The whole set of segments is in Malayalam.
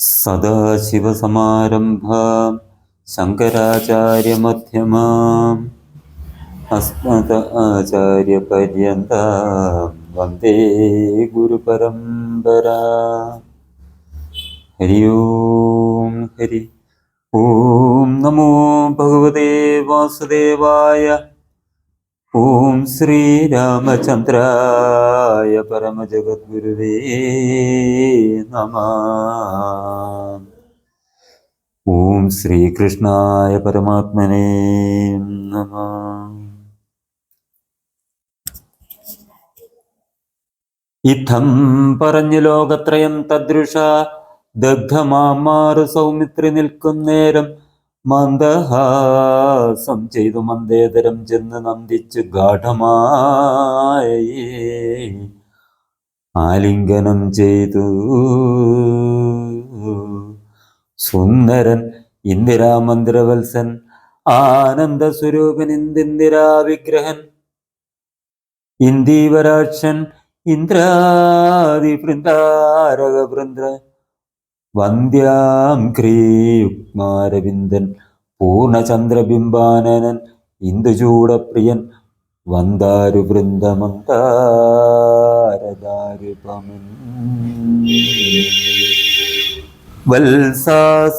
സദാശിവസമാരംഭാം ശങ്കരാചാര്യമധ്യമാം അസ്മദാചാര്യപര്യന്താം വന്ദേ ഗുരുപരമ്പരാം. ഹരി ഓം ഹരി ഓം നമോ ഭഗവതേ വാസുദേവായ. ഓം ശ്രീരാമചന്ദ്രായ പരമജഗദ്ഗുരുവേ നമഃ. ഓം ശ്രീകൃഷ്ണായ പരമാത്മനേ നമഃ. ഇത്തം പറഞ്ഞു ലോകത്രയം തദ്രുഷ ദഗ്ധമാമാറു സൗമിത്രി നിൽക്കും നേരം മന്ദഹാസം ചെയ്തു മന്ദേതരം ചെന്ന് നന്ദിച്ചു ഗാഠമായി ആലിംഗനം ചെയ്തു. സുന്ദരൻ ഇന്ദിരാമന്ദിരവത്സൻ ആനന്ദ സ്വരൂപൻ ഇന്ദിരാ വിഗ്രഹൻ ഇന്ദീവരാക്ഷൻ ഇന്ദ്രാദി വൃന്ദാരക വൃന്ദ വന്ദ്യാം ക്രീയുക്മാരവിന്ദൻ പൂർണ്ണചന്ദ്രബിംബാനനൻ ഇന്ദുചൂടപ്രിയൻ വന്ദാരു വൃന്ദമന്ദാരദാരുപമൻ. വത്സ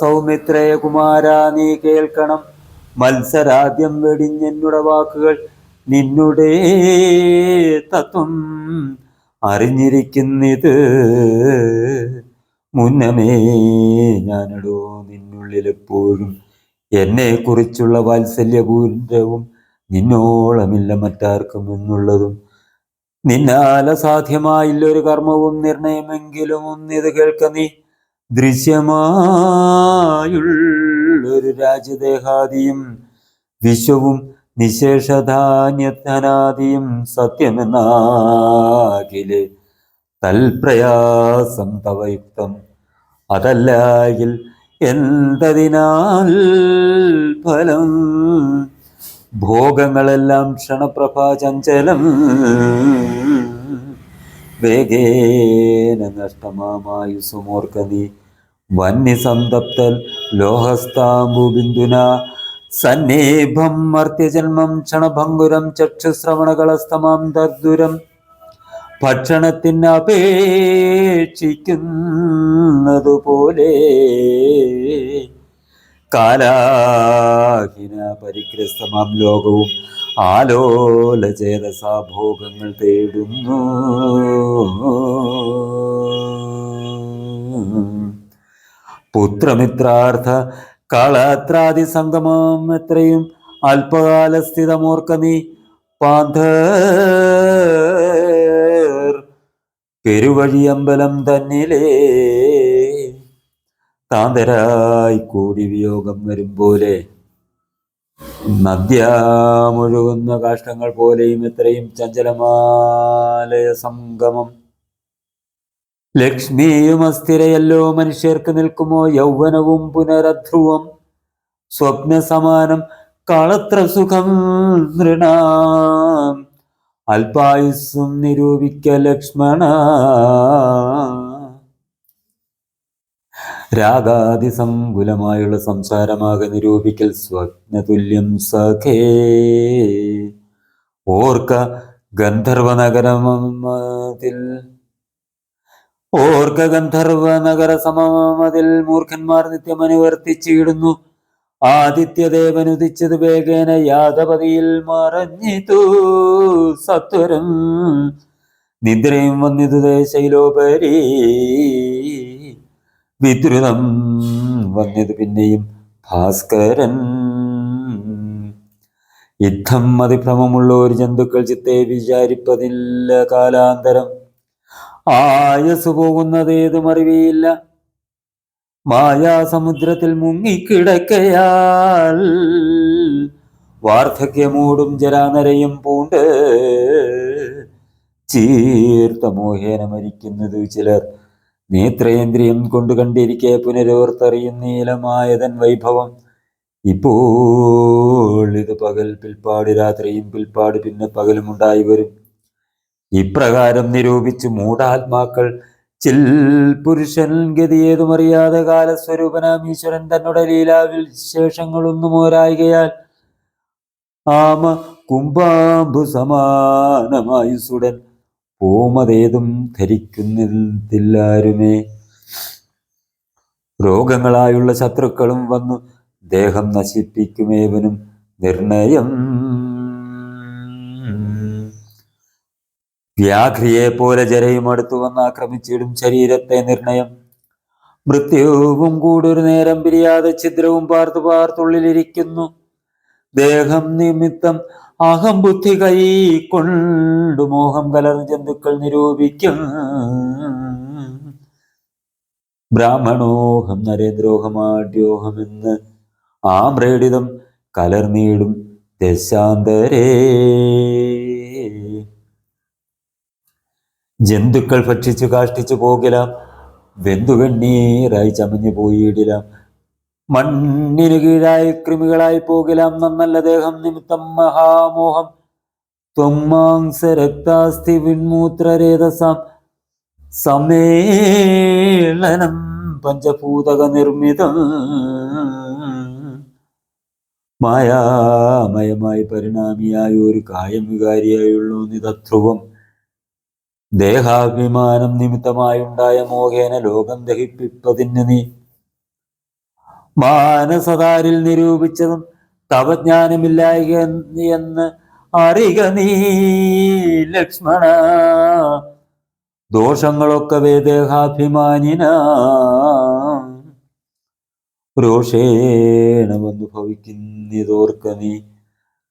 സൗമിത്രയ കുമാരാ നീ കേൾക്കണം, മത്സരാദ്യം വെടിഞ്ഞെന്നുടെ വാക്കുകൾ നിന്നുടെ തത്വം അറിഞ്ഞിരിക്കുന്നിത് മുന്നമേ. ഞാനിടോ നിന്നുള്ളിലെപ്പോഴും എന്നെ കുറിച്ചുള്ള വാത്സല്യപൂരവും നിന്നോളമില്ല മറ്റാർക്കും എന്നുള്ളതും. നിന്നാൽ അസാധ്യമായില്ലൊരു കർമ്മവും നിർണയമെങ്കിലും ഒന്നിത് കേൾക്ക നീ. ദൃശ്യമായുള്ളൊരു രാജ്യദേഹാദിയും വിശ്വവും നിശേഷധാന്യധനാദിയും സത്യമെന്നാകില് തൽപ്രയാസം തവയുക്തം. അതല്ലെങ്കിൽ എന്തതിനാൽ ഫലം? ഭോഗങ്ങളെല്ലാം ക്ഷണപ്രഭാചഞ്ചലം വേഗേന നഷ്ടമായുസുമോർക്ക നീ. വന്യസന്തപ്തൽ ലോഹസ്താംബുബിന്ദുന സന്നേഭം മർത്യജന്മം ക്ഷണഭംഗുരം ചക്ഷുശ്രവണകളസ്തമാം ദർദുരം ഭക്ഷണത്തിന് അപേക്ഷിക്കുന്നതുപോലെ കാലാഹിന പരിഗ്രസ്തമാം ലോകവും ആലോലചേതസാ ഭോഗങ്ങൾ തേടുന്നു. പുത്രമിത്രാർത്ഥ കളത്രാദി സംഗമം എത്രയും അല്പകാലസ്ഥിതമോർക്ക നീ. പാന്തർ പെരുവഴിയമ്പലം തന്നിലേ താന്തരായി കൂടി വിയോഗം വരും പോലെ നദ്യാമൊഴുകുന്ന കാഷ്ടങ്ങൾ പോലെയും എത്രയും ചഞ്ചലമാലയ സംഗമം. ലക്ഷ്മിയും അസ്ഥിരയല്ലോ മനുഷ്യർക്ക് നിൽക്കുമോ യൗവനവും പുനരധ്രുവം. സ്വപ്ന സമാനം കളത്ര സുഖം നൃണാം അല്പായുസ്സും നിരൂപിക്ക ലക്ഷ്മണ. രാഗാതിസങ്കുലമായുള്ള സംസാരമാകെ നിരൂപിക്കൽ സ്വപ്നതുല്യം സഖേ. ഓർക്ക ഗന്ധർവനഗര സമമതിൽ മൂർഖന്മാർ നിത്യം അനുവർത്തിച്ചിടുന്നു. ആദിത്യദേവനുദിച്ചത് വേഗേന യാദപതിയിൽ മറഞ്ഞിതു സത്വരം. നിദ്രയും വന്നിതു ശൈലോപരി വിദ്രുതം വന്നത് പിന്നെയും ഭാസ്കരൻ. യുദ്ധം അതിഭ്രമമുള്ള ഒരു ജന്തുക്കൾ ചിത്തെ വിചാരിപ്പതില്ല കാലാന്തരം. ആയസ് പോകുന്നതേതും അറിവിയില്ല, മായാസമുദ്രത്തിൽ മുങ്ങിക്കിടക്കയാൽ. വാർദ്ധക്യമൂടും ജരാനരയും പൂണ്ട് ചീർത്ത മോഹേന മരിക്കുന്നത് ചിലർ. നേത്രേന്ദ്രിയം കൊണ്ട് കണ്ടിരിക്കെ പുനരോർത്തറിയും നീലമായതൻ വൈഭവം. ഇപ്പോൾ ഇത് പകൽ, പിൽപ്പാട് രാത്രിയും, പിൽപ്പാട് പിന്നെ പകലും ഉണ്ടായി വരും. ഇപ്രകാരം നിരൂപിച്ച് മൂഢാത്മാക്കൾ ചിൽ പുരുഷൻ ഗതിയേതുമറിയാതെ കാലസ്വരൂപനാം ഈശ്വരൻ തന്നുടെ ലീലാവിശേഷങ്ങളൊന്നും ഓരായികയാൽ ആമ കുംഭാംബു സമാനമായുസുടൻ പൂമതേതും ധരിക്കുന്നില്ലാരുമേ. രോഗങ്ങളായുള്ള ശത്രുക്കളും വന്നു ദേഹം നശിപ്പിക്കുമേവനും നിർണയം. വ്യാഘ്രിയെ പോലെ ജരയും അടുത്തു വന്ന് ആക്രമിച്ചിടും ശരീരത്തെ നിർണയം. മൃത്യുവും കൂടൊരു നേരം പിരിയാതെ ഛിദ്രവും പാർത്തു പാർത്തുള്ളിലിരിക്കുന്നു. ദേഹം നിമിത്തം അഹം ബുദ്ധി കൈ കൊണ്ടു മോഹം കലർന്ന ജന്തുക്കൾ നിരൂപിക്കും. ബ്രാഹ്മണോഹം നരേന്ദ്രോഹമാഢ്യോഹമെന്ന് ആമ്രേഡിതം കലർന്നീടും ദശാന്തരേ. ജന്തുക്കൾ ഭക്ഷിച്ചു കാഷ്ടിച്ചു പോകിലാം, വെന്തുകണ്ണീരായി ചമഞ്ഞു പോയിടിലാം. മണ്ണിനു കീഴായി കൃമികളായി പോകിലാം. നന്നല്ല ദേഹം നിമിത്തം മഹാമോഹം. ത്വമാംസ രക്താസ്ഥി വിൺമൂത്രരേതസാം സമ്മേളനം പഞ്ചഭൂതക നിർമ്മിതം. മായാമയമായി പരിണാമിയായ ഒരു കായം വികാരിയായുള്ളൂ നിതധ്രുവം. ദേഹാഭിമാനം നിമിത്തമായുണ്ടായ മോഹേന ലോകം ദഹിപ്പിപ്പതിന് നീ മാനസതാരിൽ നിരൂപിച്ചതും തവജ്ഞാനമില്ലായിക എന്ന് അറിക നീ ലക്ഷ്മണ. ദോഷങ്ങളൊക്കെ ദേഹാഭിമാനിന രോഷേണ വന്നു ഭവിക്കുന്നിതോർക്ക നീ.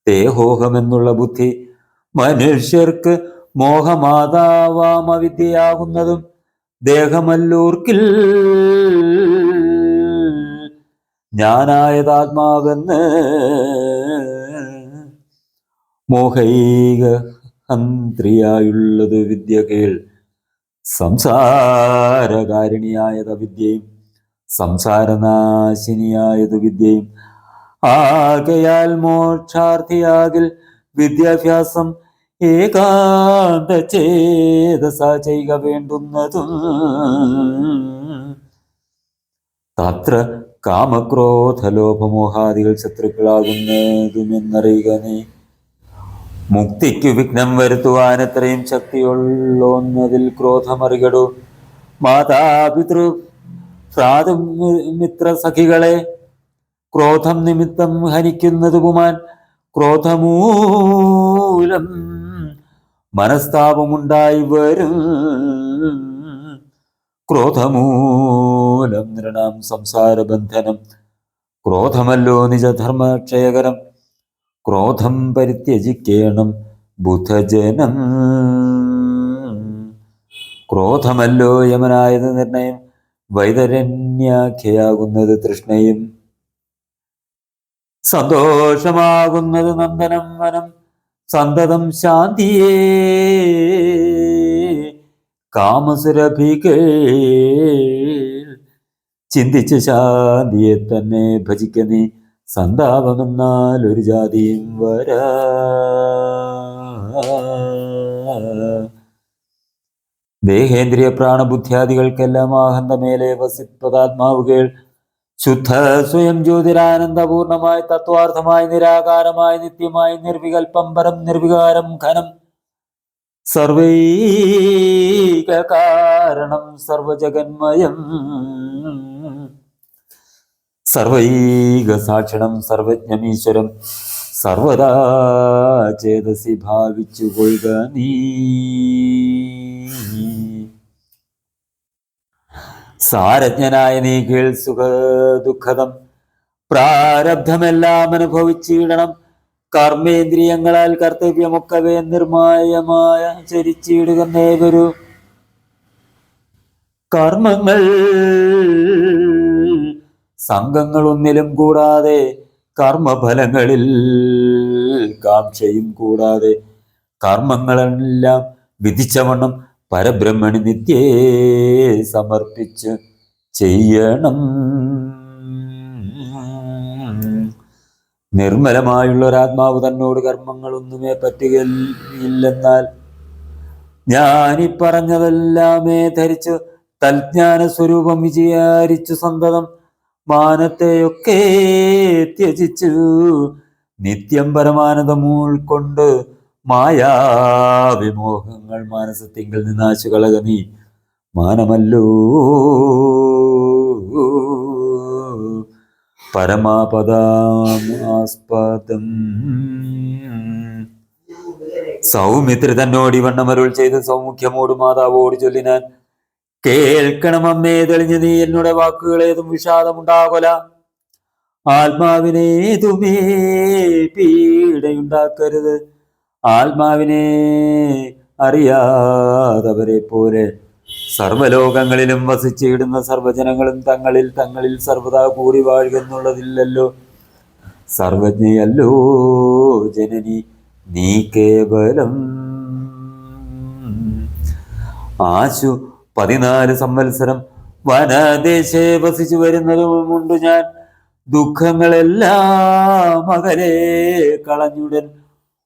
ദേഹോഹമെന്നുള്ള ബുദ്ധി മനുഷ്യർക്ക് മോഹമാതാവാം അവിദ്യയാകുന്നതും ദേഹമല്ലൂർക്കിൽ ഞാനായതാത്മാവെന്ന് മോഹൈക ഹന്ത്രിയായുള്ളത് വിദ്യ കേൾ. സംസാരകാരിണിയായത് വിദ്യയും സംസാരനാശിനിയായത് വിദ്യയും ആകയാൽ മോക്ഷാർത്ഥിയാകിൽ വിദ്യാഭ്യാസം ഏകാന്ത ചേതസാ ചെയ്യുക വേണ്ടുന്നതും. തത്ര കാമക്രോധലോഭമോഹാദികൾ ശത്രുക്കളാകുന്നതുമെന്നറിയുക നീ. മുക്തിക്കു വിഘ്നം വരുത്തുവാൻ എത്രയും ശക്തിയുള്ളോന്നതിൽ ക്രോധമറികടു. മാതാപിതൃ ഭ്രാതൃമിത്ര സഖികളെ ക്രോധം നിമിത്തം ഹനിക്കുന്നത് പുമാൻ. ക്രോധമൂലം മനസ്താപമുണ്ടായി വരും. ക്രോധമൂലം നൃണാം സംസാരബന്ധനം. ക്രോധമല്ലോ നിജധർമ്മക്ഷയകരം. ക്രോധം പരിത്യജിക്കേണം ബുധജനം. ക്രോധമല്ലോ യമനായത് നിർണയം. വൈതരണ്യാഖ്യയാകുന്നത് തൃഷ്ണയും. സന്തോഷമാകുന്നത് നന്ദനം വനം. സന്തതം ശാന്തിയേ കാമസുരഭികൾ. ചിന്തിച്ച് ശാന്തിയെ തന്നെ ഭജിക്ക നീ. സന്താപമെന്നാൽ ഒരു ജാതിയും വരാ. ദേഹേന്ദ്രിയ പ്രാണബുദ്ധ്യാദികൾക്കെല്ലാം ആഹന്തമേലെ വസിപ്പതാത്മാവുകൾ. ശുദ്ധ സ്വയം ജ്യോതിരാനന്ദപൂർണമായി തത്വാർത്ഥമായി നിരാകാരമായി നിത്യമായി നിർവികൽപ്പം പരം നിർവികാരം ഘനം. സർവൈക കാരണം സർവജഗന്മയം. സർവൈക സാക്ഷിണം സർവജ്ഞമീശ്വരം. സർവദാ ചേതസി ഭാവിച്ചു കൊള്ളുക നീ. സാരജ്ഞനായ നീ കേൾ സുഖ ദുഃഖതം. പ്രാരബ്ധമെല്ലാം അനുഭവിച്ചിടണം. കർമ്മേന്ദ്രിയങ്ങളാൽ കർത്തവ്യമൊക്കവേ നിർമായമായ ചരിച്ചിടുകന്നേവരു. കർമ്മങ്ങൾ സംഘങ്ങളൊന്നിലും കൂടാതെ, കർമ്മഫലങ്ങളിൽ കാംക്ഷയും കൂടാതെ, കർമ്മങ്ങളെല്ലാം വിധിച്ചവണ്ണം പരബ്രഹ്മണി നിത്യേ സമർപ്പിച്ച് ചെയ്യണം. നിർമ്മലമായുള്ള ഒരാത്മാവ് തന്നോട് കർമ്മങ്ങളൊന്നുമേ പറ്റുകയില്ലെന്നാൽ ഞാനീ പറഞ്ഞതെല്ലാമേ ധരിച്ച് തൽജ്ഞാന സ്വരൂപം വിചാരിച്ചു സന്തതം മാനത്തെയൊക്കെ ത്യജിച്ചു നിത്യം പരമാനന്ദം ഉൾക്കൊണ്ട് മായാവിമോഹങ്ങൾ മാനസത്തിങ്കിൽ നിന്നാശു കളക നീ മാനമല്ലോ പരമാപദാസ്പദം. സൗമിത്രി തന്നോടി വണ്ണമരുൾ ചെയ്ത് സൗമുഖ്യമോട് മാതാവോട് ചൊല്ലിനാൻ, കേൾക്കണം അമ്മേ തെളിഞ്ഞു നീ എന്നോട് വാക്കുകളേതും വിഷാദമുണ്ടാകൊല. ആത്മാവിനേതുമേ പീഡയുണ്ടാക്കരുത്. ആത്മാവിനെ അറിയാതവരെ പോലെ സർവലോകങ്ങളിലും വസിച്ചിടുന്ന സർവജനങ്ങളും തങ്ങളിൽ തങ്ങളിൽ സർവദാ കൂടി വാഴുകെന്നുള്ളതില്ലല്ലോ. സർവജ്ഞയല്ലോ ജനനി നീ കേവലം. ആശു 14 സംവത്സരം വനദേശേ വസിച്ചു വരുന്നതുമുണ്ട് ഞാൻ. ദുഃഖങ്ങളെല്ലാം അകലെ കളഞ്ഞുടൻ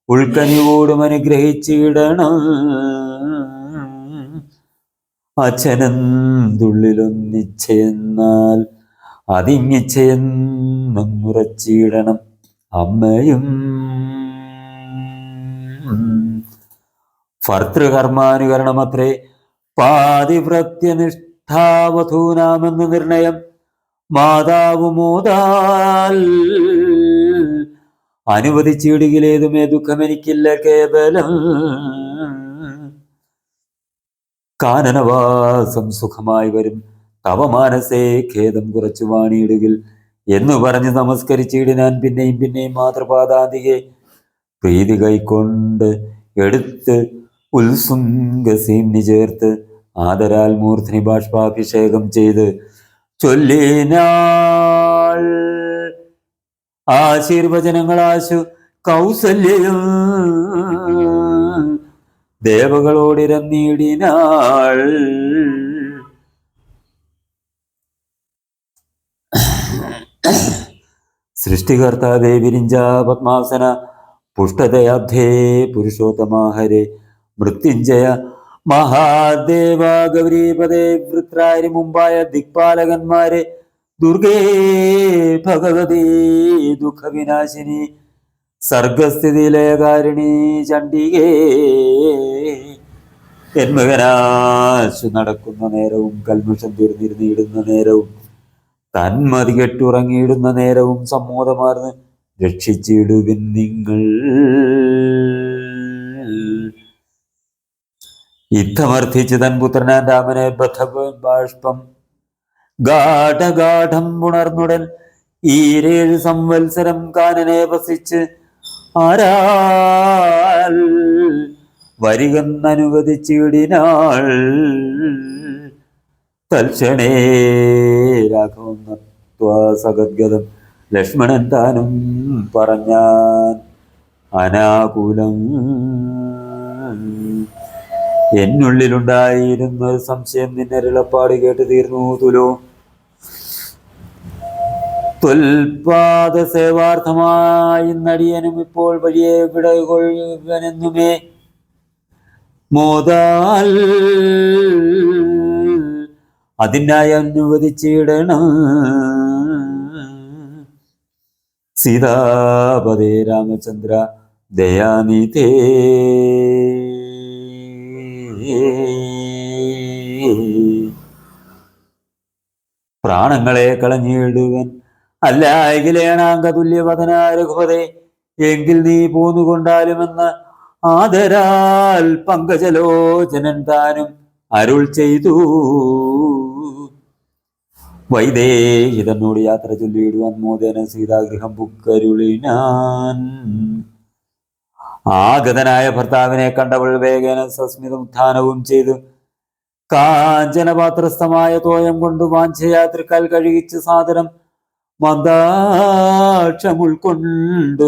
ഉൾക്കനിവോടും അനുഗ്രഹിച്ചിടണം. അച്ഛനെന്തുള്ളിലൊന്നിച്ചെന്നാൽ അതിങ്ങിച്ചെന്നുറച്ചിടണം അമ്മയും. ഭർതൃകർമാനുകരണമത്രേ പാതിവ്രത്യനിഷ്ഠാവധൂനാമെന്ന് നിർണയം. മാതാവ് മോദാൽ അനുവദിച്ചിടുകിലേതുമേ ദുഃഖമെനിക്കില്ല കേവലം. കാനനവാസം സുഖമായി വരും തവ മാനസേ ഖേദം കുറച്ചു വാണിയിടുകിൽ എന്നു പറഞ്ഞ് നമസ്കരിച്ചിടിനാൻ. പിന്നെയും പിന്നെയും മാതൃപാദാന്തികെ പ്രീതി കൈക്കൊണ്ട് എടുത്ത് ഉത്സുംഗസീംനി ചേർത്ത് ആദരാൽ മൂർധനി ബാഷ്പാഭിഷേകം ചെയ്ത് ചൊല്ലിനാൾ ആശീർവചനങ്ങളാശു കൗസല്യയും ദേവകളോടിരന്നിടിനാൾ. സൃഷ്ടികർത്താവേ വിരിഞ്ച പത്മാസന പുഷ്ടതയാബ്ധേ പുരുഷോത്തമാഹരെ മൃത്യുഞ്ജയ മഹാദേവ ഗൗരീപദേ വൃത്രാരി മുമ്പായ ദിക്പാലകന്മാരെ ദുർഗേ ഭഗവതി ദുഃഖവിനാശിനി സർഗസ്ഥിതിലയകാരിണി ചണ്ഡികേ. എന്മകനാശു നടക്കുന്ന നേരവും കൽമുഷം തീർന്നിരുന്നിടുന്ന നേരവും തന്മതി കെട്ടുറങ്ങിയിടുന്ന നേരവും സമ്മോദമാർന്ന് രക്ഷിച്ചിടുവിൻ നിങ്ങൾ. യുദ്ധമർത്ഥിച്ച് തൻ പുത്രനാൻ രാമനെ ബാഷ്പം ഗാഠഗാഠം ഉണർന്നുടൻ 7 സംവത്സരം കാനനെ വസിച്ച് ആരാൽ വരികെന്നനുവദിച്ചിടിനാൾ. തൽക്ഷണേ രാഘവം സഗദ്ഗതം ലക്ഷ്മണൻ താനും പറഞ്ഞാൻ അനാകൂലം. എന്നുള്ളിലുണ്ടായിരുന്ന ഒരു സംശയം നിന്നരുളപ്പാട് കേട്ട് തീർന്നു തുലോ. ത്വൽപാദ സേവാർത്ഥമായി നടിയനും ഇപ്പോൾ വഴിയെ വിടകൊള്ളുവനെന്നുമേ മോദാൽ അതിനായി അനുവദിച്ചിടണം. സീതാപദേ രാമചന്ദ്ര ദയാനിധേ പ്രാണങ്ങളെ കളഞ്ഞിടുവൻ അല്ല എങ്കിലേണാങ്ക തുല്യവദന രഘുപതേ എങ്കിൽ നീ പോന്നുകൊണ്ടാലുമെന്ന് ആദരാൽ പങ്കജലോചനൻ താനും അരുൾ ചെയ്തു. വൈദേഹി തന്നോട് യാത്ര ചൊല്ലിയിടുവാൻ മോദേന സീതാഗൃഹം പുക്കരുളിനാൻ. ആഗതനായ ഭർത്താവിനെ കണ്ടവൾ വേഗേന സസ്മിതം ഉത്ഥാനവും ചെയ്തു കാഞ്ചനപാത്രസ്ഥമായ തോയം കൊണ്ട് വാഞ്ചയാത്രിക്കാൽ കഴുകിച്ച് സാദരം മന്ദാക്ഷം ഉൾക്കൊണ്ട്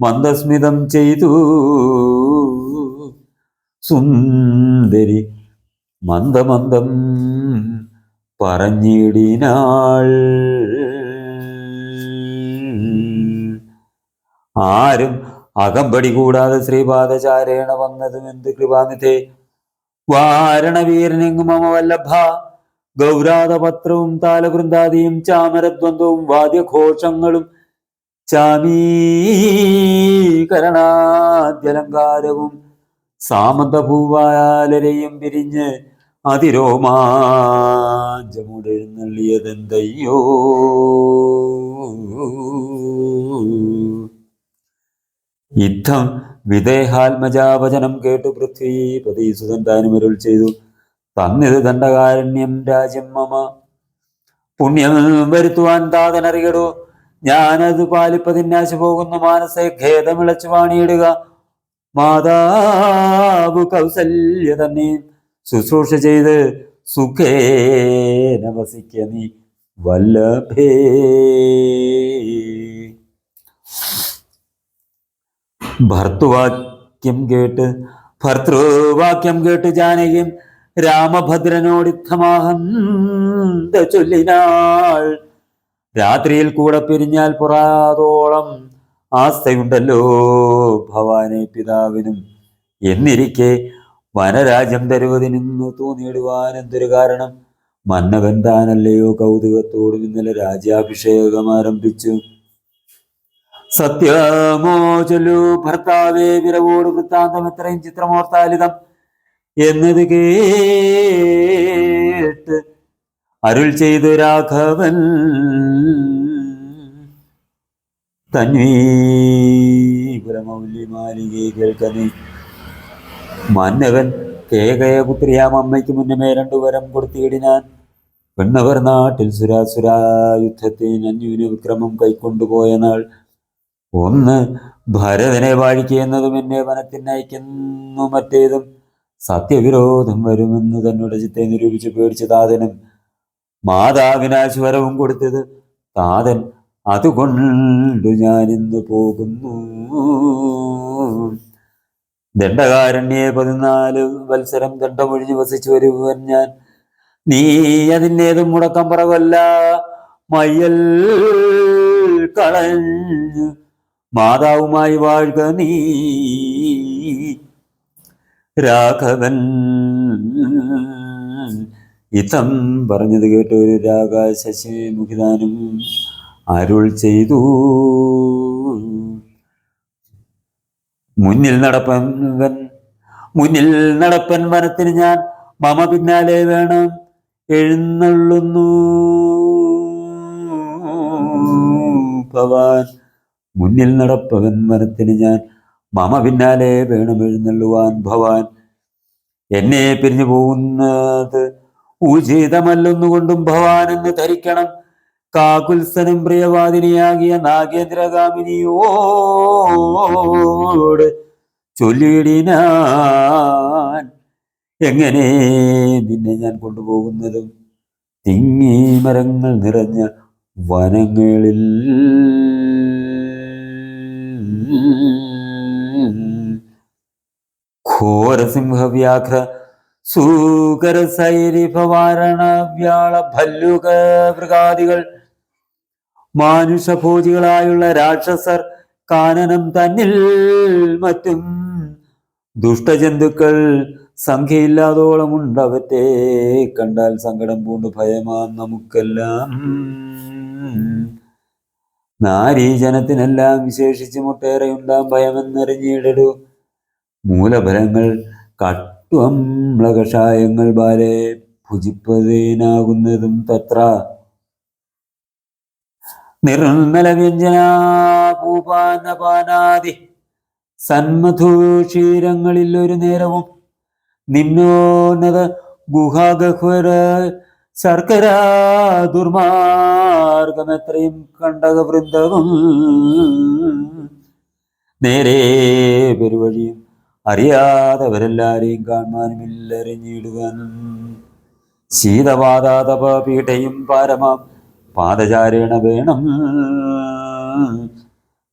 മന്ദസ്മിതം ചെയ്തു. സുന്ദരി മന്ദമന്ദം പറഞ്ഞിടിനാൾ. ആരും അകമ്പടി കൂടാതെ ശ്രീപാദചാരേണ വന്നതും എന്ത് കൃപാനിധേ വാരണവീരനെങ്ങും മമ വല്ലഭ ഗൗരാതപത്രവും താലവൃന്ദാദിയും ചാമരദ്വന്ദ്വവും വാദ്യഘോഷങ്ങളും ചാമീകരണാദ്യലങ്കാരവും സാമന്തഭൂവാലരെയും പിരിഞ്ഞ് അതിരോമാഞ്ചമുടെഴുന്നള്ളിയതെന്തയ്യോ. യുദ്ധം വിദേഹാത്മജാവചനം കേട്ടു പൃഥ്വീപതി സുതൻ താനുമരുൾ ചെയ്തു, തന്നിത് ദണ്ഡകാരണ്യം രാജ്യം മമ. പുണ്യം വരുത്തുവാൻ താതനറിയടോ, ഞാനത് പാലിപ്പതിന്നാശ പോകുന്നു. മാനസെ ഖേദമിളച്ചു വാണിയിടുക, മാതാവ് കൗസല്യ തന്നെ ശുശ്രൂഷ ചെയ്ത് സുഖേന വസിക്ക നീ വല്ലഭേ. ഭർത്തൃവാക്യം കേട്ട് ജാനകിയും രാമഭദ്രനോടിത്തമാഹന്ത ചൊല്ലിനാൾ, രാത്രിയിൽ കൂടെ പിരിഞ്ഞാൽ പുറാതോളം ആസ്തയുണ്ടല്ലോ ഭവാനെ പിതാവിനും. എന്നിരിക്കെ വനരാജ്യം തരുവതിനിന്നു തോന്നിയിടുവാൻ എന്തൊരു കാരണം? മന്നവൻ താനല്ലയോ കൗതുകത്തോടും ഇന്നലെ രാജ്യാഭിഷേകം ആരംഭിച്ചു. സത്യമോ ചൊല്ലു ഭർത്താവേ, വിരവോട് വൃത്താന്തം എത്രയും ചിത്രമോർത്താലിതം എന്നത് കേട്ട് അരുൾ ചെയ്തു രാഘവൻ തന്വീപുരമൗല്യമാലികയെ കേൾക്കനീ. മന്നവൻ കേകയപുത്രിയാം അമ്മയ്ക്ക് മുന്നമേ 2 വരം കൊടുത്തിടിനാൻ. പെണ്ണവർ നാട്ടിൽ സുരാസുരായുദ്ധത്തിന് അന്യൂന വിക്രമം കൈക്കൊണ്ടുപോയ നാൾ. 1 ഭരതനെ വാഴിക്കുന്നതും എന്നെ വനത്തിനയക്കുന്നു, മറ്റേതും സത്യവിരോധം വരുമെന്ന് തന്നോട് ചിത്തെ നിരൂപിച്ച് പേടിച്ച താതനും മാതാവിനാശ്വരവും കൊടുത്തത്. താതൻ അതുകൊണ്ട് ഞാനിന്ന് പോകുന്നു. ദണ്ഡകാരണ്യെ 14 വത്സരം ദണ്ഡമൊഴിഞ്ഞ് വസിച്ചു വരുവൻ ഞാൻ. നീ അതിനേതും മുടക്കം പറവല്ല, മയ്യൽ കളഞ്ഞ് മാതാവുമായി വാഴുക നീ. രാഘവൻ ഇത്തം പറഞ്ഞത് കേട്ട് ഒരു രാഗ ശശിമുഖിതാനും അരുൾ ചെയ്തു, മുന്നിൽ നടപ്പൻ വനത്തിന് ഞാൻ മമ പിന്നാലെ വേണം എഴുന്നള്ളുന്നു ഭവാൻ. മുന്നിൽ നടപ്പവൻ വനത്തിന് ഞാൻ മമ പിന്നാലെ വേണം എഴുന്നള്ളുവാൻ ഭവാൻ. എന്നെ പിരിഞ്ഞു പോകുന്നത് ഉചിതമല്ലൊന്നുകൊണ്ടും ഭവാൻ എന്ന് ധരിക്കണം. കാകുത്സനും പ്രിയവാദിനിയാകിയ നാഗേന്ദ്രഗാമിനിയോട് ചൊല്ലിയിടിനാൻ, എങ്ങനെ നിന്നെ ഞാൻ കൊണ്ടുപോകുന്നതും തിങ്ങി മരങ്ങൾ നിറഞ്ഞ വനങ്ങളിൽ. ഘോരസിംഹവ്യാഘ്ര സൂകരസൈരിഭവാരണ വ്യാള ഭല്ലുക മൃഗാദികൾ മാനുഷഭോജികളായുള്ള രാക്ഷസർ കാനനം തന്നിൽ മറ്റും ദുഷ്ടജന്തുക്കൾ സംഖ്യയില്ലാതോളം ഉണ്ടവറ്റെ കണ്ടാൽ സങ്കടം പൂണ്ട് ഭയമാം നമുക്കെല്ലാം. നാരീജനത്തിനെല്ലാം വിശേഷിച്ച് മുട്ടേറെ ഉണ്ടാം ഭയമെന്നറിഞ്ഞിടൂ. മൂലഫലങ്ങൾ കഷ്ടാമ്ലകഷായങ്ങൾ ബാലെ ഭുജിപ്പതേനാകുന്നതും തത്ര. നിർമ്മല വ്യഞ്ജനാപൂപാനപാനാദി സന്മധുക്ഷീരങ്ങളിൽ ഒരു നേരവും നിമ്നോന്നത ഗുഹാഗഹ്വര ശർക്കര ദുർമാർഗമെത്രയും കണ്ടകവൃന്ദവും നേരെ പെരുവഴിയും അറിയാതവരെല്ലാരെയും കാണുവാനുമില്ലറിഞ്ഞിടുവാനും ശീതവാതാതപീഠയും പാരമാം പാദചാരേണ വേണം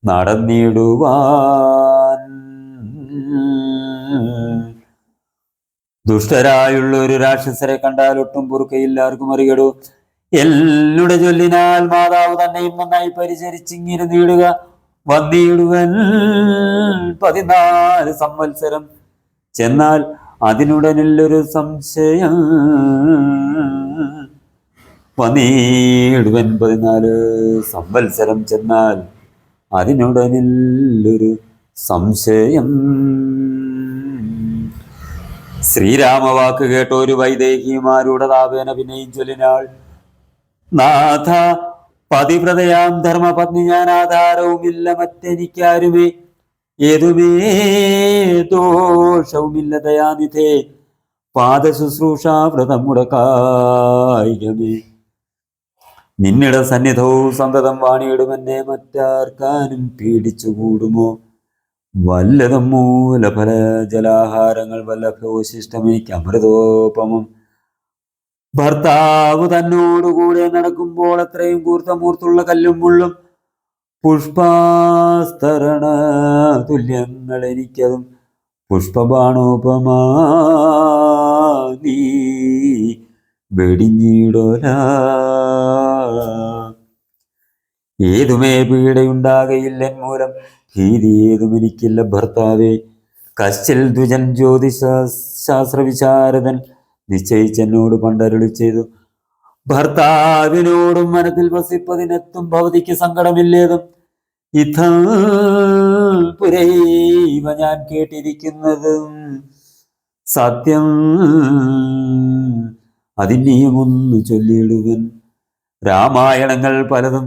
നടന്നിടുവാൻ. ദുഷ്ടരായുള്ള ഒരു രാക്ഷസരെ കണ്ടാൽ ഒട്ടും പൊറുക്കയില്ലാർക്കും അറിയടൂ. എല്ലുടെ ചൊല്ലിനാൽ മാതാവ് തന്നെയും നന്നായി പരിചരിച്ചിങ്ങനെ നീടുക വന്നിടുവൻ 14 സംവത്സരം. ചെന്നാൽ അതിനുടനില്ലൊരു സംശയം വന്നീടുവൻ 14 സംവത്സരം ചെന്നാൽ അതിനുടനില്ലൊരു സംശയം. ശ്രീരാമവാക്ക് കേട്ടൊരു വൈദേഹിമാരുടെ താപേന പിന്നെയും ചൊല്ലിനാൾ, നാഥ പതിവ്രതയാം ധർമ്മപത്നി ഞാൻ, ആധാരവുമില്ല മറ്റെനിക്കാരുമേ, ഏതുമേ ദോഷവുമില്ല ദയാനിധേ, പാദശുശ്രൂഷ വ്രതം മുടക്കായികമേ. നിന്നിട സന്നിധവും സന്തതം വാണിയിടുമെന്നെ, മറ്റാർക്കാനും പീഡിച്ചുകൂടുമോ? വല്ലതും മൂലഫല ജലാഹാരങ്ങൾ വല്ലഭോശിഷ്ടമെനിക്ക് അമൃതോപമം. ഭർത്താവ് തന്നോടുകൂടെ നടക്കുമ്പോൾ അത്രയും കൂർത്തമൂർത്തുള്ള കല്ലും മുള്ളും പുഷ്പാസ്തരണ തുല്യങ്ങൾ എനിക്കതും പുഷ്പബാണോപമാ നീ വെടിഞ്ഞിടോല. ഏതുമേ പീഡയുണ്ടാകയില്ലെൻ മൂലം, ഭീതി ഏതും എനിക്കില്ല ഭർത്താവേ. കശ്ചിൽ ദ്വിജൻ ജ്യോതിശാസ്ത്രവിശാരദൻ നിശ്ചയിച്ചെന്നോട് പണ്ടരുളി ചെയ്തു, ഭർത്താവിനോടും മനത്തിൽ വസിപ്പതിനെത്തും ഭവതിക്ക് സങ്കടമില്ലേതും. ഇത്തം പുരൈവ ഞാൻ കേട്ടിരിക്കുന്നതും സത്യം, അതിനെയുമൊന്നു ചൊല്ലിയിടുവൻ. രാമായണങ്ങൾ പലതും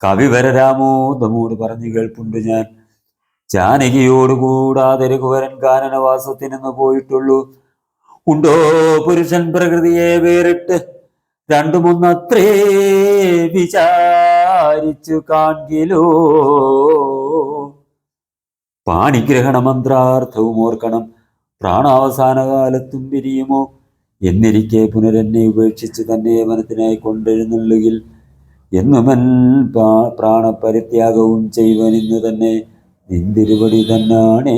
കവിവര രാമോദമോട് പറഞ്ഞു കേൾപ്പുണ്ട് ഞാൻ. ജാനകിയോടുകൂടാതെ രഘുവരൻ കാനനവാസത്തിനെന്ന് പോയിട്ടുള്ളൂ. ഉണ്ടോ പുരുഷൻ പ്രകൃതിയെ വേറിട്ട് രണ്ടുമൊന്നത്രേ വിചാരിച്ചു കാൺകിലോ. പാണിഗ്രഹണ മന്ത്രാർത്ഥവും ഓർക്കണം, പ്രാണാവസാന കാലത്തും പിരിയുമോ എന്നിരിക്കെ പുനരെന്നെ ഉപേക്ഷിച്ച് തന്നെ വനത്തിനായി കൊണ്ടെഴുന്നള്ളുകിൽ എന്നുമൻ പ്രാണപരിത്യാഗവും ചെയ്വൻ ഇന്ന് തന്നെ നിന്തിരുവടി തന്നാണേ.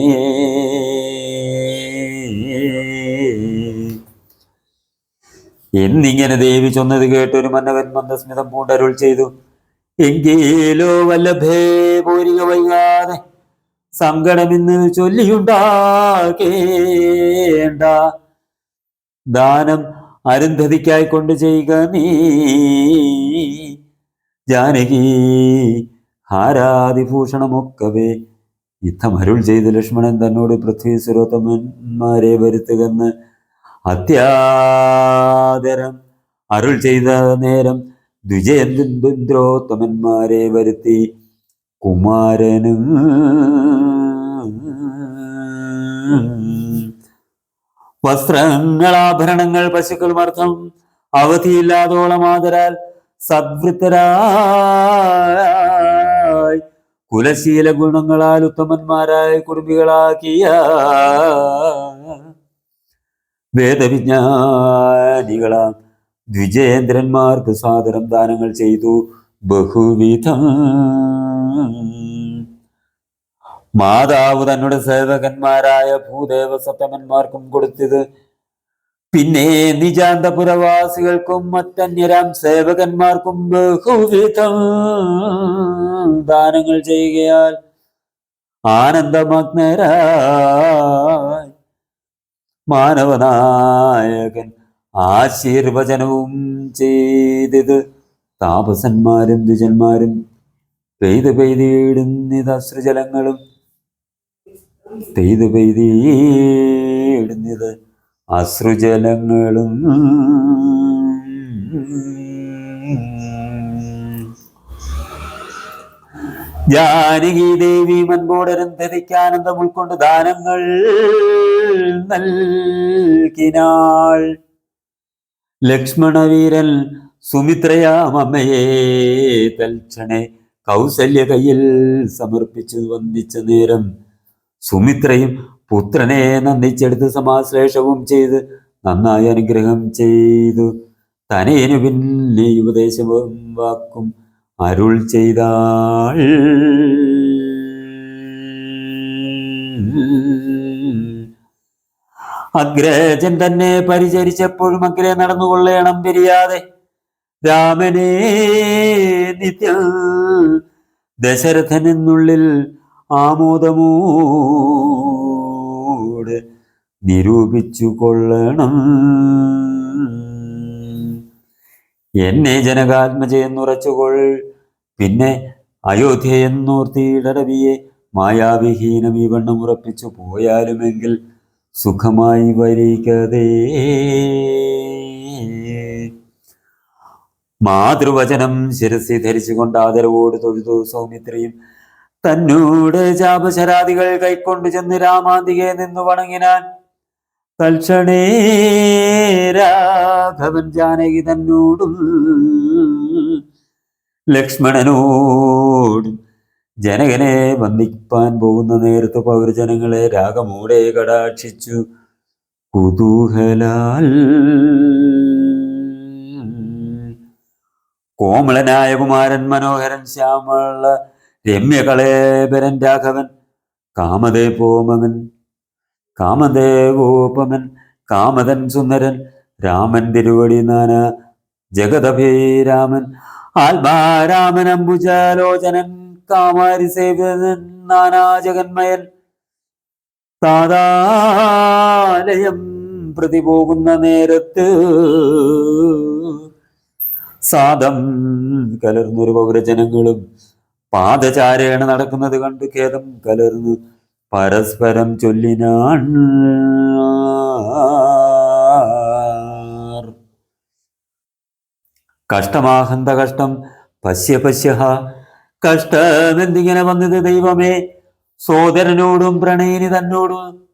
എന്നിങ്ങനെ ദേവി ചൊന്നത് കേട്ടൊരു മന്നവൻ മന്ദസ്മിതം പൂണ്ടരുൾ ചെയ്തു, എങ്കിലോ വല്ലഭേ പോരിക വൈകാതെ സങ്കടമിന്ന് ചൊല്ലിയുണ്ടാകേണ്ട. ദാനം അരുന്ധതിക്കായി കൊണ്ട് ചെയ്യുക നീ, ജാനകി ഹാരാതിഭൂഷണമൊക്കവേ. യുദ്ധം അരുൾ ചെയ്ത് ലക്ഷ്മണൻ തന്നോട് പൃഥ്വി സുരോത്തമന്മാരെ വരുത്തുകെന്ന് അത്യാദരം അരുൾ ചെയ്ത നേരം ദ്വിജേന്ദ്രോത്തമന്മാരെ വരുത്തി കുമാരനും വസ്ത്രങ്ങളാഭരണങ്ങൾ പശുക്കളും അർത്ഥം അവധിയില്ലാതോളം ആദരാൽ സദ്വൃത്തരായി കുലശീല ഗുണങ്ങളാൽ ഉത്തമന്മാരായ കുടുംബികളാക്കിയ വേദവിജ്ഞാനികളാം ദ്വിജേന്ദ്രന്മാർക്ക് സാദരം ദാനങ്ങൾ ചെയ്തു ബഹുവിധം. മാതാവ് തന്നുടെ സേവകന്മാരായ ഭൂദേവ സത്തമന്മാർക്കും കൊടുത്തത്, പിന്നെ നിജാന്തപുരവാസികൾക്കും മറ്റന്യരാം സേവകന്മാർക്കും ബഹുവിധം ദാനങ്ങൾ ചെയ്യുകയാൽ ആനന്ദമഗ്നരായി മാനവനായകൻ ആശീർവചനവും ചെയ്തത്. താപസന്മാരും ദ്വിജന്മാരും പെയ്തിടുന്നിത് അശ്രുജലങ്ങളും പെയ്തിടുന്നിത് അശ്രുജലങ്ങളും. ജാനകി ദേവി മൻപോടരം ധരിക്കാനന്ദം ഉൾക്കൊണ്ട് ദാനങ്ങൾ നൽകിനാൾ. ലക്ഷ്മണവീരൻ സുമിത്രയാമമ്മയെ തൽക്ഷണേ കൗസല്യ കയ്യിൽ സമർപ്പിച്ചു വന്ദിച്ച നേരം സുമിത്രയും പുത്രനെ നന്ദിച്ചെടുത്ത് സമാശ്ലേഷവും ചെയ്ത് നന്നായി അനുഗ്രഹം ചെയ്തു. തനേനു പിന്നെ ഉപദേശവും വാക്കും അരുൾ ചെയ്താൾ. അഗ്രജൻ തന്നെ പരിചരിച്ചപ്പോഴും അഗ്രേ നടന്നുകൊള്ളേണം പിരിയാതെ രാമനെ നിത്യം. ദശരഥനെന്നുള്ളിൽ ആമോദമോട് നിരൂപിച്ചു കൊള്ളണം. എന്നെ ജനകാത്മജയെന്നുറച്ചുകൊൾ. പിന്നെ അയോധ്യയെന്നോർത്തിയിടവിയെ മായാവിഹീനം ഈ വണ്ണം ഉറപ്പിച്ചു പോയാലുമെങ്കിൽ സുഖമായി വരികതേ. മാതൃവചനം ശിരസി ധരിച്ചുകൊണ്ട് ആദരവോട് തൊഴുതു സൗമിത്രിയും തന്നോട് ശാപശരാദികൾ കൈക്കൊണ്ടു ചെന്ന് രാമാന്തികെ നിന്നു വണങ്ങിനാൻ. തൽക്ഷണേ രാഘവൻ ജാനകി തന്നോടും ലക്ഷ്മണനോടും ജനകനെ വന്ദിപ്പാൻ പോകുന്ന നേരത്ത് പൗരജനങ്ങളെ രാഗമോടെ കടാക്ഷിച്ചു കുതൂഹലാൽ. കോമളനായ കുമാരൻ മനോഹരൻ ശ്യാമള രമ്യകളേബരൻ രാഘവൻ കാമദേവോപമൻ കാമതൻ സുന്ദരൻ രാമൻ തിരുവടി നാന ജഗദഭിരാമൻ ആത്മാരാമൻ അംബുജലോചനൻ കാമാരി സേവ്യൻ നാനാ ജഗന്മയൻ താതാലയം പ്രതിപോകുന്ന നേരത്ത് സാദം കലർന്നൊരു പൗരജനങ്ങളും പാദചാരേണ നടക്കുന്നത് കണ്ട് ഖേദം കലർന്നു പരസ്പരം ചൊല്ലിനാൻ. കഷ്ടമാഹന്ത കഷ്ടം പശ്യ പശ്യഹ. കഷ്ടമെന്തിങ്ങനെ വന്നത് ദൈവമേ. സോദരനോടും പ്രണയിനി തന്നോടും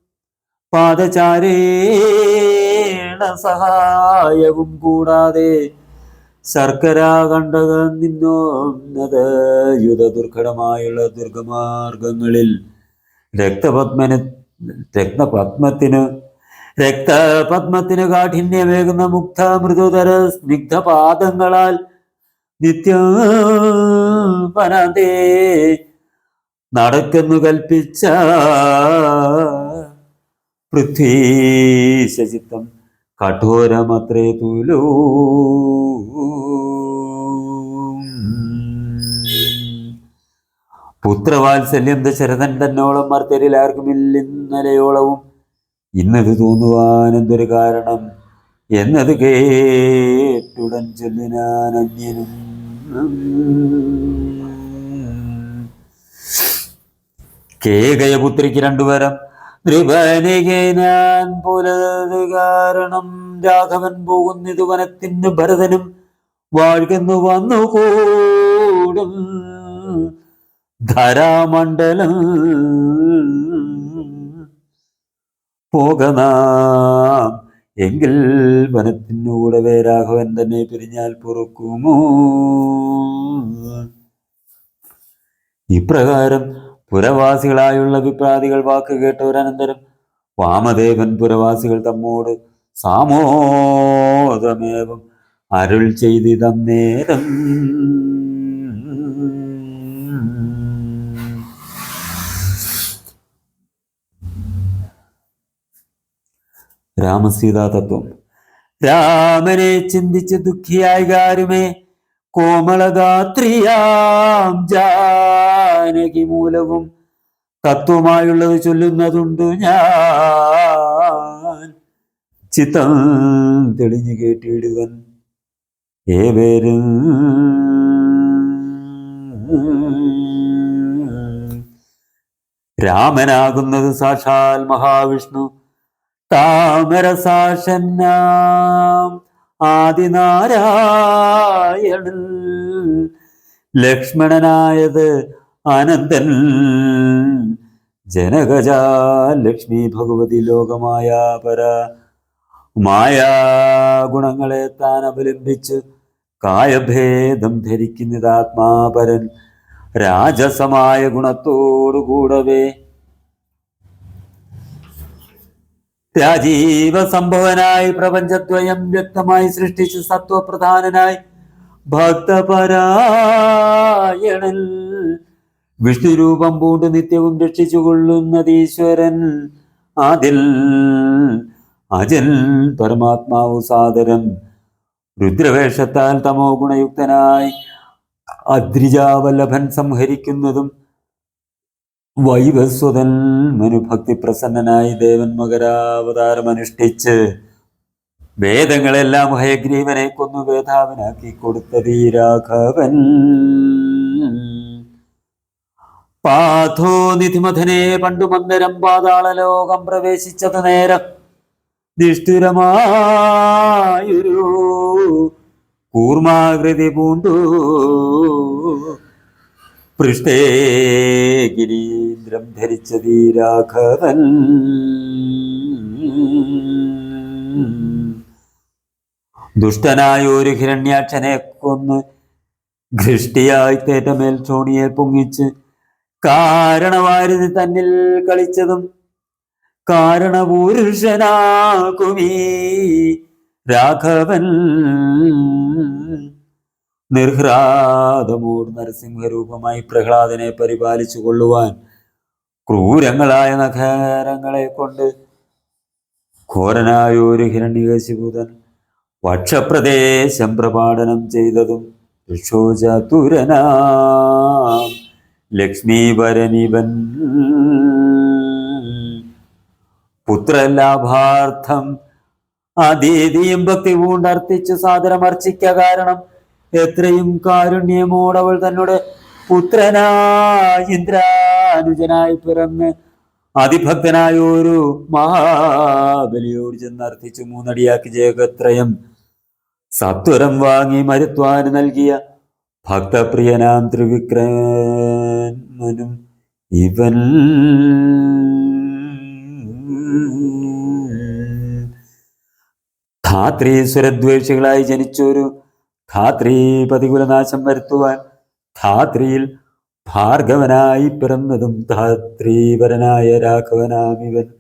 പാദചാരേണ സഹായവും കൂടാതെ ശർക്കര കണ്ടകം നിന്നോന്നത യുധ ദുർഘടമായുള്ള ദുർഗമാർഗങ്ങളിൽ രക്തപത്മത്തിന് കാഠിന്യമേകുന്ന മുക്ത മൃദുതര സ്നിഗ്ധപാദങ്ങളാൽ നിത്യവനാന്തേ നടക്കെന്നു കൽപ്പിച്ച പൃഥ്വീശചിത്തം കഠോരമത്രേ തുലോ. പുത്രവാത്സല്യം ദശരഥൻ തന്നോളം മർത്തരിൽ ആർക്കുമില്ലിന്നലയോളവും. ഇന്നത് തോന്നുവാൻ എന്തൊരു കാരണം എന്നത് കേട്ടുടൻ ചൊല്ലിനാൻ അന്യനും. കേകയപുത്രിക്ക് രണ്ടുവരം നൃപനികെ ഞാൻ പുലത് കാരണം രാഘവൻ പോകുന്നിതു വനത്തിനു ഭരതനും വാഴ്കെന്നു വന്നുകൂടും ധരാമണ്ഡലം. പോകനാം എങ്കിൽ വനത്തിനൂടവേ രാഘവൻ തന്നെ പിരിഞ്ഞാൽ പൊറുക്കുമോ. ഇപ്രകാരം പുരവാസികളായുള്ള വിപ്രാതികൾ വാക്ക് കേട്ടവരനന്തരം വാമദേവൻ പുരവാസികൾ തമ്മോട് സാമോദമേവം അരുൾ ചെയ്തിതം നേരം. രാമസീതാ തത്വം. രാമനെ ചിന്തിച്ച് ദുഃഖിയായി കാരുമേ കോമളഗാത്രിയാം ജാനകി മൂലവും തത്വമായുള്ളത് ചൊല്ലുന്നതുണ്ട് ഞാൻ. ചിത്തം തെളിഞ്ഞു കേട്ടിടുവൻ ഏവരും. രാമനാകുന്നത് സാക്ഷാൽ മഹാവിഷ്ണു താമരസാക്ഷനാം ആദിനാരായണൻ. ലക്ഷ്മണനായത് അനന്തൻ ജനകജാ ലക്ഷ്മി ഭഗവതി ലോകമായ പര മായാ ഗുണങ്ങളെ താൻ അവലംബിച്ച് കായഭേദം ധരിക്കുന്നതാത്മാപരൻ രാജസമായ ഗുണത്തോടുകൂടവേ രാജീവ സംഭവനായി പ്രപഞ്ചദ്വയം വ്യക്തമായി സൃഷ്ടിച്ച് സത്വപ്രധാനനായി ഭക്തപരായണൻ വിഷ്ണുരൂപം പൂണ്ട് നിത്യവും രക്ഷിച്ചുകൊള്ളുന്നതീശ്വരൻ അതിൽ അജൻ പരമാത്മാവു സാദരം രുദ്രവേഷത്താൽ തമോ ഗുണയുക്തനായി അദ്രിജാവല്ലഭൻ സംഹരിക്കുന്നതും വൈവസ്വതൻ മനുഭക്തി പ്രസന്നനായി ദേവൻ മകരാവതാരമനുഷ്ഠിച്ച് വേദങ്ങളെല്ലാം ഹയഗ്രീവനെ കൊന്നു വേധാവനാക്കി കൊടുത്തത് ഈ രാഘവൻ. പാഥോ നിധിമഥനെ പണ്ടു മന്ദരം പാതാളലോകം പ്രവേശിച്ചത് നേരം നിഷ്ഠുരമായൊരു കൂർമാകൃതി പൂണ്ടു പൃഷ്ഠേ ഗിരീന്ദ്രം ധരിച്ചതീ രാഘവൻ. ദുഷ്ടനായ ഒരു ഹിരണ്യാക്ഷനെ കൊന്ന് ഘൃഷ്ടിയായി തേറ്റമേൽ ചോണിയെ പൊങ്ങിച്ച് കാരണവാരുതി തന്നിൽ കളിച്ചതും കാരണപുരുഷനാകുമീ രാഘവൻ. നിർഹ്ലാദമൂർ നരസിംഹരൂപമായി പ്രഹ്ലാദനെ പരിപാലിച്ചു കൊള്ളുവാൻ ക്രൂരങ്ങളായ നഖരങ്ങളെ കൊണ്ട് ഘോരനായ ഒരു ഹിരണ്യകശിപുതൻ വക്ഷപ്രദേശം പ്രപാടനം ചെയ്തതും ഋഷോചതുരനാം ലക്ഷ്മീവരനിവൻ. പുത്രലാഭാർത്ഥം അതീതിയും ഭക്തി പൂണ്ടർത്തിച്ചു സാദരമർച്ചിക്ക കാരണം എത്രയും കാരുണ്യമോടവൾ തന്നോട് പുത്രനായി ഇന്ദ്രാനുജനായി പിറന്ന് അതിഭക്തനായ ഒരു മഹാബലിയോട് ചെന്നർത്ഥിച്ചു മൂന്നടിയാക്കി ജഗത്രയം സത്വരം വാങ്ങി മരുത്വാന് നൽകിയ ഭക്തപ്രിയനാം ത്രിവിക്രമനും ഇവൻ. ധാത്രി സുരദ്വേഷികളായി ജനിച്ചൊരു ധാത്രി പ്രതികുലനാശം വരുത്തുവാൻ ധാത്രിയിൽ ഭാർഗവനായി പിറന്നതും ധാത്രീവരനായ രാഘവനാമിവൻ.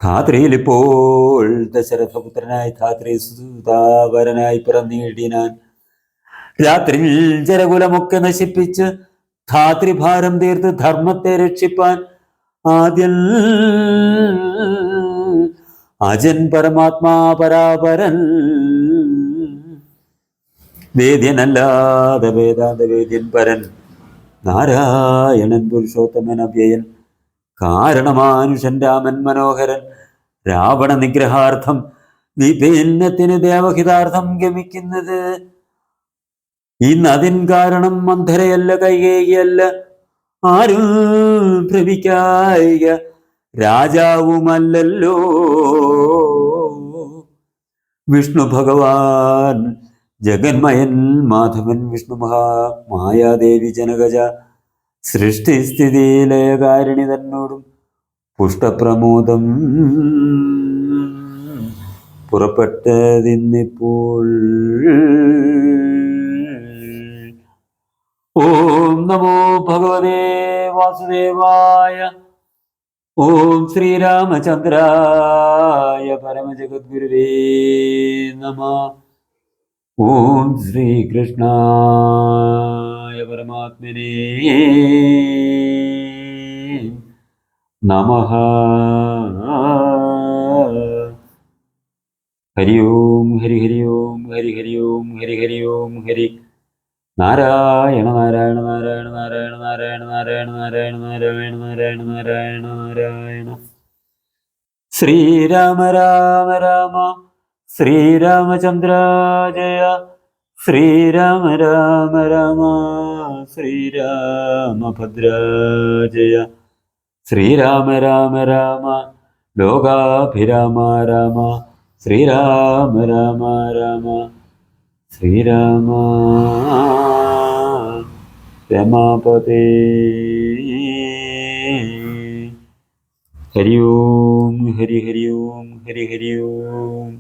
ധാത്രിയിൽ ഇപ്പോൾ ദശരഥപുത്രനായി ധാത്രി സുതാവരനായി പിറന്നിടിനാൻ. രാത്രിയിൽ ജനകുലമൊക്കെ നശിപ്പിച്ച് ധാത്രിഭാരം തീർത്ത് ധർമ്മത്തെ രക്ഷിപ്പാൻ ആദ്യം അജൻ പരമാത്മാ പരാപരൻ വേദ്യനല്ലാതെ വേദാന്ത വേദ്യൻ പരൻ നാരായണൻ പുരുഷോത്തമൻ അവ്യയൻ കാരണമാനുഷൻ രാമൻ മനോഹരൻ രാവണ നിഗ്രഹാർത്ഥം വിഭിന്നത്തിന് ദേവഹിതാർത്ഥം ഗമിക്കുന്നത്. ഇന്നതിൻ കാരണം മന്ധരയല്ല കൈകേയിയല്ല ആരും ഭ്രമിക്കായിക രാജാവുമല്ലല്ലോ വിഷ്ണു ഭഗവാൻ ജഗന്മയൻ മാധവൻ വിഷ്ണു മായാദേവി ജനകജ സൃഷ്ടിസ്ഥിതി ലയകാരിണി തന്നോടും പുഷ്ടപ്രമോദം പുറപ്പെട്ടതിന്നിപ്പോൾ. ഓം നമോ ഭഗവതേ വാസുദേവായ. ഓം ശ്രീരാമചന്ദ്രായ പരമജഗദ്ഗുരുവേ നമഃ. ഓം ശ്രീകൃഷ്ണായ പരമാത്മനേ നമഃ. ഹരി ഓം ഹരി ഹരി ഓം ഹരി ഹരി ഓം ഹരി ഹരി ഓം ഹരി. നാരായണ നാരായണ നാരായണ നാരായണ നാരായണ നാരായണ നാരായണ നാരായണ നാരായണ നാരായണ നാരായണ. ശ്രീരാമ രാമ രാമ ശ്രീരാമചന്ദ്ര ജയ. ശ്രീരാമ രാമ രാമ ശ്രീരാമഭദ്ര ജയ. ശ്രീരാമ രാമ രാമ ലോകാഭിരാമ രാമ. ശ്രീരാമ രാമ രാമ ശ്രീരാമ രമാപതേ. ഹരി ഓം ഹരി ഹരി ഓം ഹരി ഹരി ഓം.